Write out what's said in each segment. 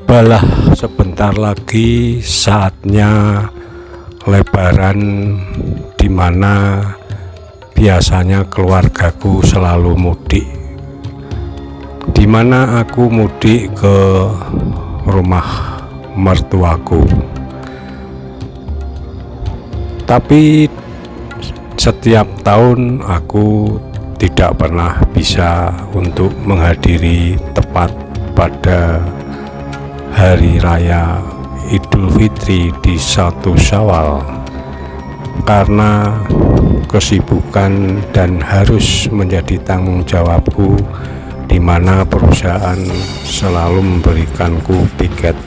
Tibalah sebentar lagi saatnya Lebaran, dimana biasanya keluargaku selalu mudik, dimana aku mudik ke rumah mertuaku. Tapi setiap tahun aku tidak pernah bisa untuk menghadiri tepat pada Hari Raya Idul Fitri di 1 Syawal karena kesibukan dan harus menjadi tanggung jawabku, di mana perusahaan selalu memberikanku piket,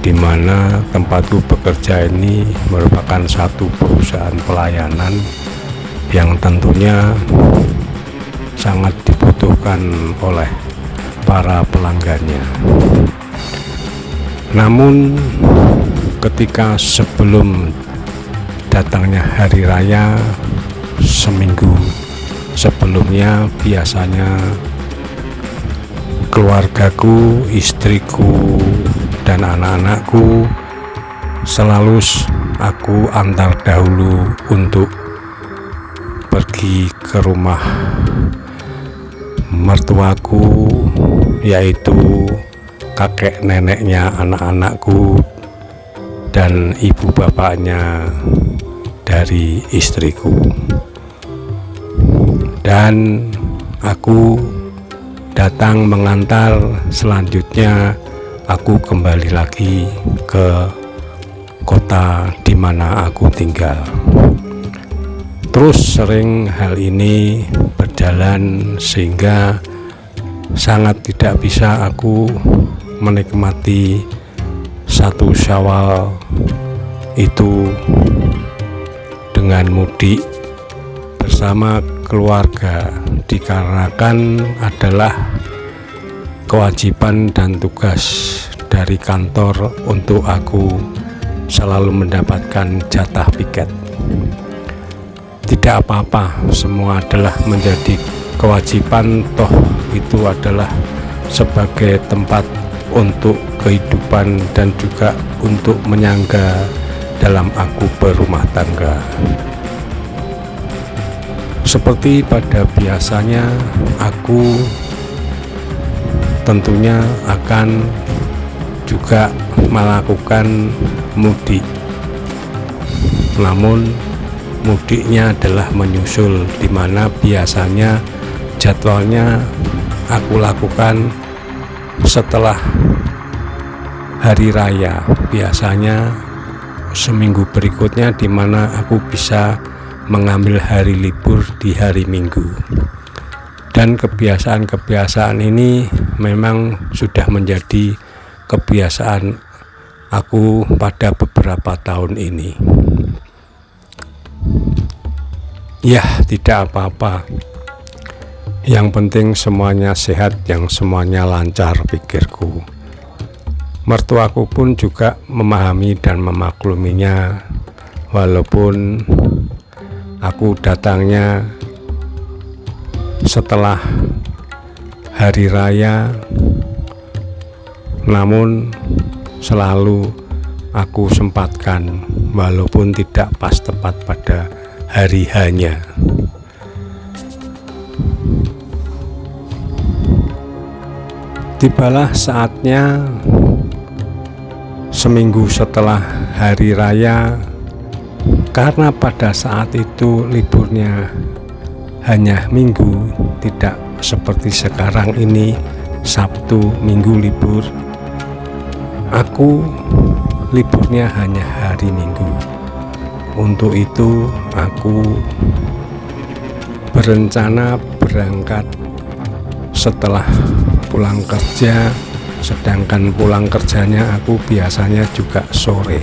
di mana tempatku bekerja ini merupakan satu perusahaan pelayanan yang tentunya sangat dibutuhkan oleh para pelanggannya. Namun ketika sebelum datangnya hari raya, seminggu sebelumnya biasanya keluargaku, istriku, dan anak-anakku selalu aku antar dahulu untuk pergi ke rumah mertuaku, yaitu kakek neneknya anak-anakku dan ibu bapaknya dari istriku. Dan aku datang mengantar, selanjutnya aku kembali lagi ke kota di mana aku tinggal. Terus sering hal ini berjalan sehingga sangat tidak bisa aku menikmati 1 Syawal itu dengan mudik bersama keluarga, dikarenakan adalah kewajiban dan tugas dari kantor untuk aku selalu mendapatkan jatah piket. Tidak apa-apa, semua adalah menjadi kewajiban, toh itu adalah sebagai tempat untuk kehidupan dan juga untuk menyangga dalam aku berumah tangga. Seperti pada biasanya, aku tentunya akan juga melakukan mudik, namun mudiknya adalah menyusul, di mana biasanya jadwalnya aku lakukan setelah hari raya, biasanya seminggu berikutnya, di mana aku bisa mengambil hari libur di hari Minggu. Dan kebiasaan-kebiasaan ini memang sudah menjadi kebiasaan aku pada beberapa tahun ini. Ya, tidak apa-apa, yang penting semuanya sehat, yang semuanya lancar, pikirku. Mertuaku pun juga memahami dan memakluminya, walaupun aku datangnya setelah hari raya, namun selalu aku sempatkan walaupun tidak pas tepat pada hari hanya. Tibalah saatnya seminggu setelah hari raya, karena pada saat itu liburnya hanya Minggu, tidak seperti sekarang ini Sabtu Minggu libur. Aku liburnya hanya hari Minggu. Untuk itu aku berencana berangkat setelah pulang kerja, sedangkan pulang kerjanya aku biasanya juga sore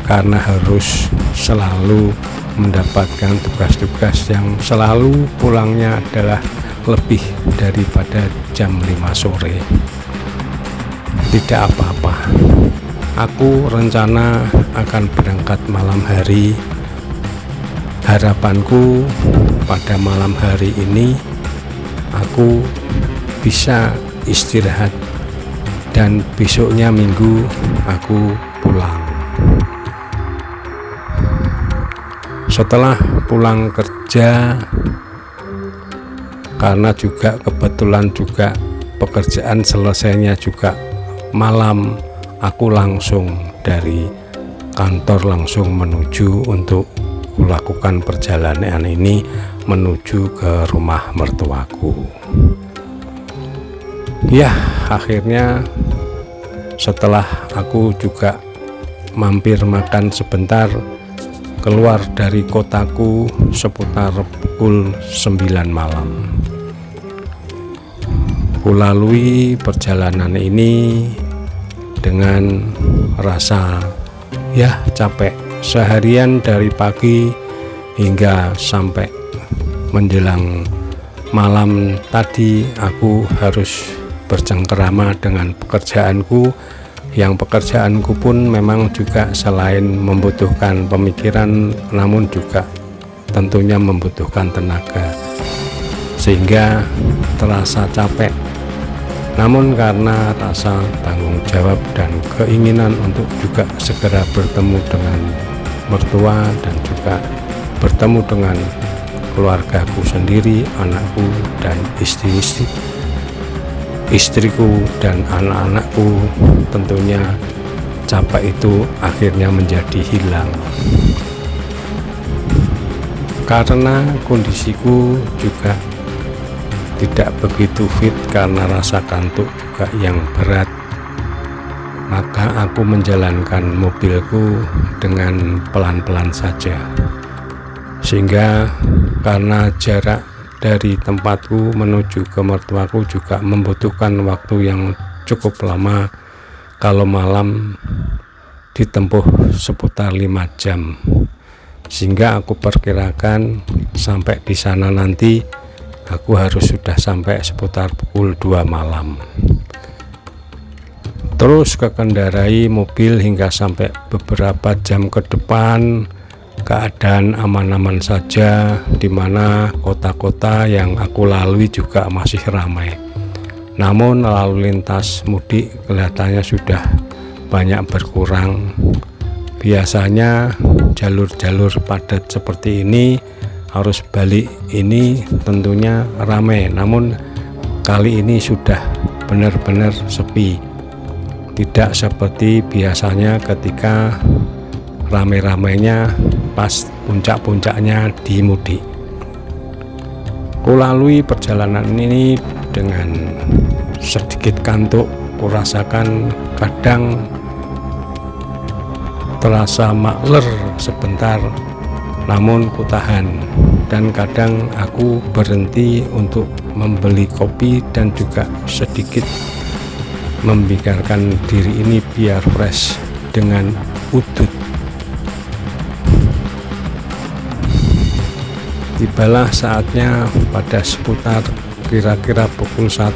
karena harus selalu mendapatkan tugas-tugas yang selalu pulangnya adalah lebih daripada jam 5 sore. Tidak apa-apa, aku rencana akan berangkat malam hari. Harapanku pada malam hari ini aku bisa istirahat dan besoknya Minggu aku pulang. Setelah pulang kerja, karena juga kebetulan juga pekerjaan selesainya juga malam, aku langsung dari kantor langsung menuju untuk melakukan perjalanan ini menuju ke rumah mertuaku. Ya, akhirnya setelah aku juga mampir makan sebentar, keluar dari kotaku seputar pukul 9 malam. Kulalui perjalanan ini dengan rasa ya capek. Seharian dari pagi hingga sampai menjelang malam tadi aku harus bercengkerama dengan pekerjaanku, yang pekerjaanku pun memang juga selain membutuhkan pemikiran namun juga tentunya membutuhkan tenaga, sehingga terasa capek. Namun karena rasa tanggung jawab dan keinginan untuk juga segera bertemu dengan mertua dan juga bertemu dengan keluargaku sendiri, anakku dan istriku dan anak-anakku, tentunya capek itu akhirnya menjadi hilang. Karena kondisiku juga tidak begitu fit karena rasa kantuk juga yang berat, maka aku menjalankan mobilku dengan pelan-pelan saja, sehingga karena jarak dari tempatku menuju ke mertuaku juga membutuhkan waktu yang cukup lama, kalau malam ditempuh seputar 5 jam, sehingga aku perkirakan sampai di sana nanti aku harus sudah sampai seputar pukul 2 malam. Terus kekendarai mobil hingga sampai beberapa jam ke depan, keadaan aman-aman saja, dimana kota-kota yang aku lalui juga masih ramai. Namun lalu lintas mudik kelihatannya sudah banyak berkurang. Biasanya jalur-jalur padat seperti ini, arus balik ini tentunya ramai, namun kali ini sudah benar-benar sepi. Tidak seperti biasanya ketika rame-ramainya pas puncak-puncaknya di mudik. Kulalui perjalanan ini dengan sedikit kantuk, kurasakan kadang terasa makler sebentar, namun kutahan, dan kadang aku berhenti untuk membeli kopi dan juga sedikit membiarkan diri ini biar fresh dengan udut. Tibalah saatnya pada seputar kira-kira pukul 1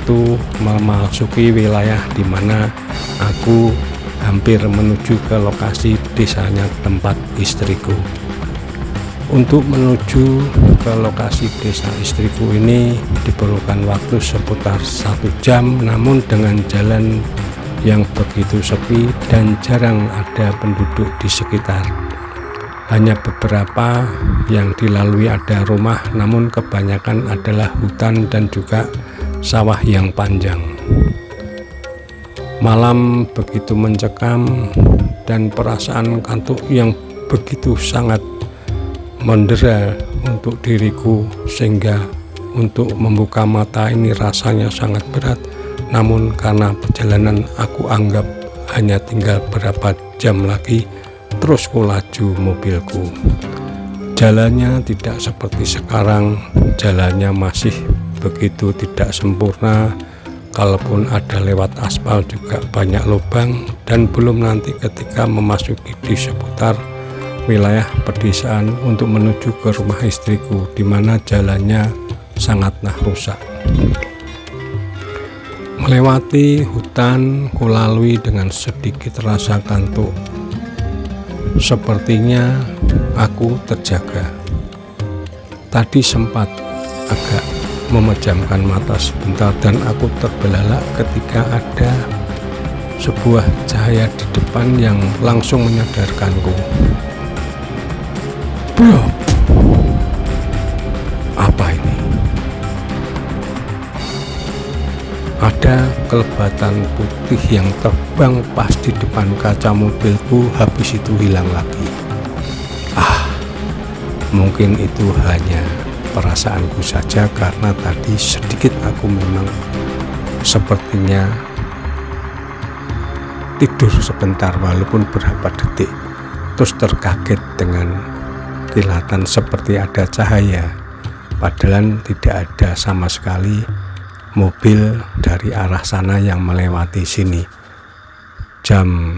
memasuki wilayah di mana aku hampir menuju ke lokasi desanya tempat istriku. Untuk menuju ke lokasi desa istriku ini diperlukan waktu seputar 1 jam, namun dengan jalan yang begitu sepi dan jarang ada penduduk di sekitar. Hanya beberapa yang dilalui ada rumah, namun kebanyakan adalah hutan dan juga sawah yang panjang. Malam begitu mencekam dan perasaan kantuk yang begitu sangat mendera untuk diriku, sehingga untuk membuka mata ini rasanya sangat berat. Namun karena perjalanan aku anggap hanya tinggal berapa jam lagi, terus kulaju mobilku. Jalannya tidak seperti sekarang, jalannya masih begitu tidak sempurna. Kalaupun ada lewat aspal juga banyak lubang, dan belum nanti ketika memasuki di seputar wilayah pedesaan untuk menuju ke rumah istriku, di mana jalannya sangatlah rusak. Melewati hutan, kulalui dengan sedikit rasa kantuk. Sepertinya aku terjaga. Tadi sempat agak memejamkan mata sebentar dan aku terbelalak ketika ada sebuah cahaya di depan yang langsung menyadarkanku. Bro, apa ini? Ada kelebatan putih yang terbang pas di depan kaca mobilku, habis itu hilang lagi. Mungkin itu hanya perasaanku saja, karena tadi sedikit aku memang sepertinya tidur sebentar walaupun berapa detik, terus terkaget dengan kilatan seperti ada cahaya, padahal tidak ada sama sekali mobil dari arah sana yang melewati sini.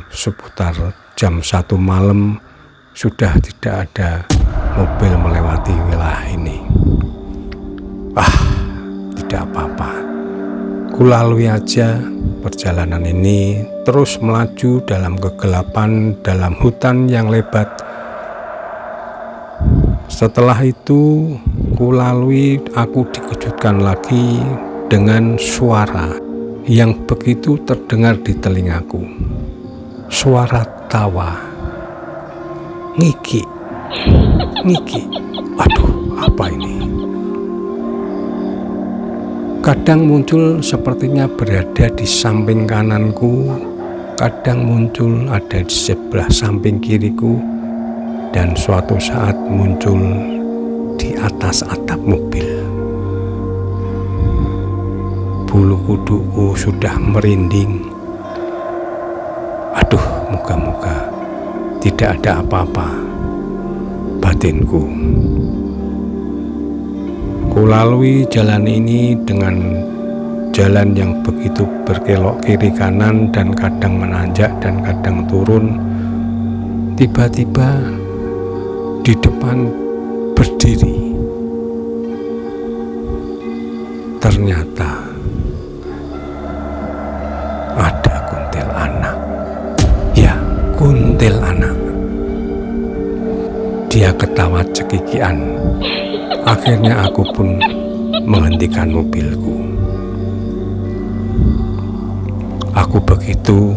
Seputar jam 1 malam sudah tidak ada mobil melewati wilayah ini. Tidak apa-apa, kulalui aja perjalanan ini, terus melaju dalam kegelapan dalam hutan yang lebat. Setelah itu kulalui, aku dikejutkan lagi dengan suara yang begitu terdengar di telingaku. Suara tawa, ngiki. Aduh, apa ini? Kadang muncul sepertinya berada di samping kananku, kadang muncul ada di sebelah samping kiriku, dan suatu saat muncul di atas atap mobil. Bulu kuduku sudah merinding. Aduh, moga-moga tidak ada apa-apa, batinku. Kulalui jalan ini dengan jalan yang begitu berkelok kiri kanan dan kadang menanjak dan kadang turun. Tiba-tiba di depan berdiri, ternyata ada kuntilanak. Ya, kuntilanak. Dia ketawa cekikian. Akhirnya aku pun menghentikan mobilku. Aku begitu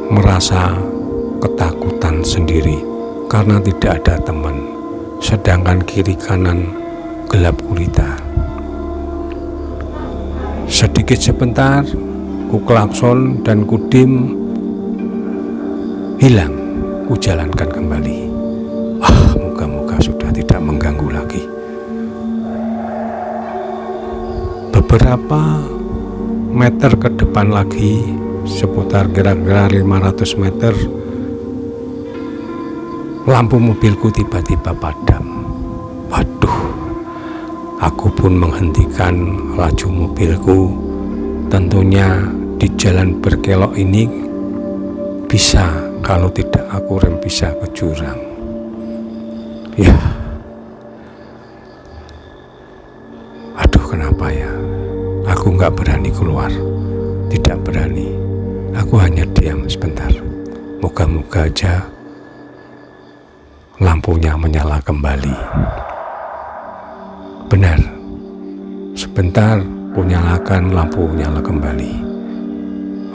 merasa ketakutan sendiri karena tidak ada teman, sedangkan kiri kanan gelap gulita. Sedikit sebentar ku klakson dan kudim, hilang. Ku jalankan kembali. Moga-moga sudah tidak mengganggu lagi. Beberapa meter ke depan lagi, seputar kira-kira 500 meter, lampu mobilku tiba-tiba padam. Waduh, aku pun menghentikan laju mobilku. Tentunya di jalan berkelok ini bisa, kalau tidak aku rem bisa ke jurang. Ya, aduh, kenapa ya? Aku nggak berani keluar, tidak berani. Aku hanya diam sebentar. Moga-moga aja lampunya menyala kembali. Benar, sebentar ku nyalakan, lampu nyala kembali.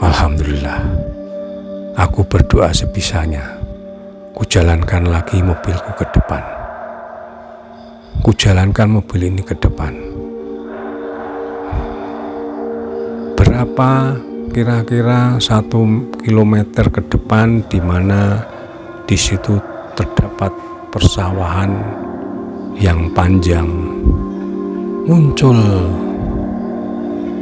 Alhamdulillah. Aku berdoa sebisanya. Ku jalankan lagi mobilku ke depan. Ku jalankan mobil ini ke depan. Berapa kira-kira 1 kilometer ke depan, di mana di situ terdapat persawahan yang panjang, muncul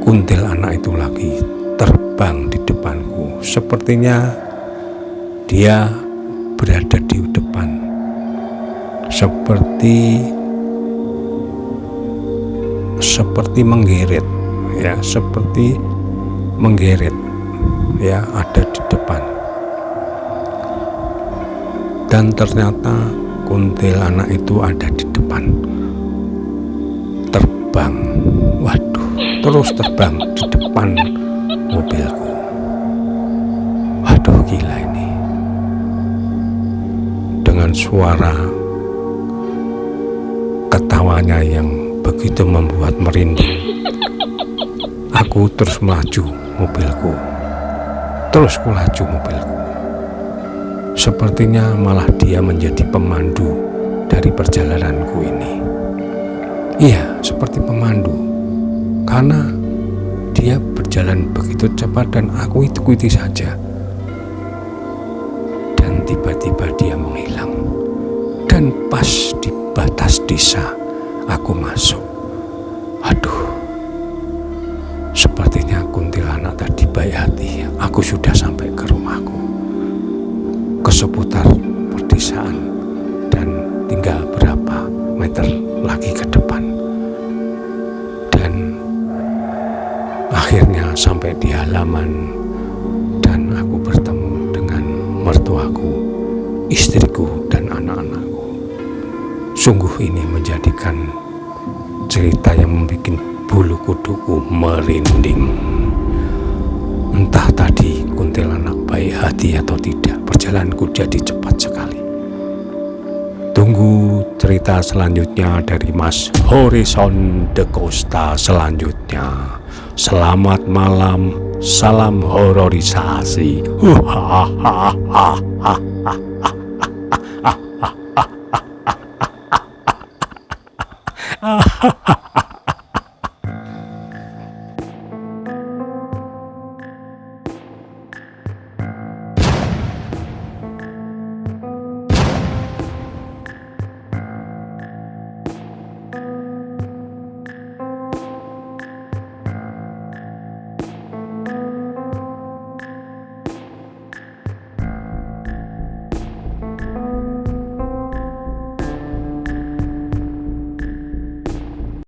kuntilanak itu lagi terbang di depanku. Sepertinya dia berada di depan, seperti menggeret ya, seperti menggeret ya, ada di depan. Dan ternyata kuntilanak itu ada di depan, terbang, waduh, terus terbang di depan mobilku. Waduh, gila ini. Dengan suara ketawanya yang begitu membuat merinding, aku terus melaju mobilku. Sepertinya malah dia menjadi pemandu dari perjalananku ini. Iya, seperti pemandu, karena dia berjalan begitu cepat dan aku ikuti saja. Dan tiba-tiba dia menghilang. Dan pas di batas desa aku masuk. Aduh, sepertinya kuntilanak tadi baik hati. Aku sudah sampai ke rumahku, ke seputar perdesaan, dan tinggal berapa meter lagi ke depan. Dan akhirnya sampai di halaman dan aku bertemu dengan mertuaku, istriku, dan anak-anakku. Sungguh ini menjadikan cerita yang membuat bulu kuduku merinding. Entah tadi kuntilanak baik hati atau tidak, perjalananku jadi cepat sekali. Tunggu cerita selanjutnya dari Mas Horizon de Costa selanjutnya. Selamat malam, salam hororisasi.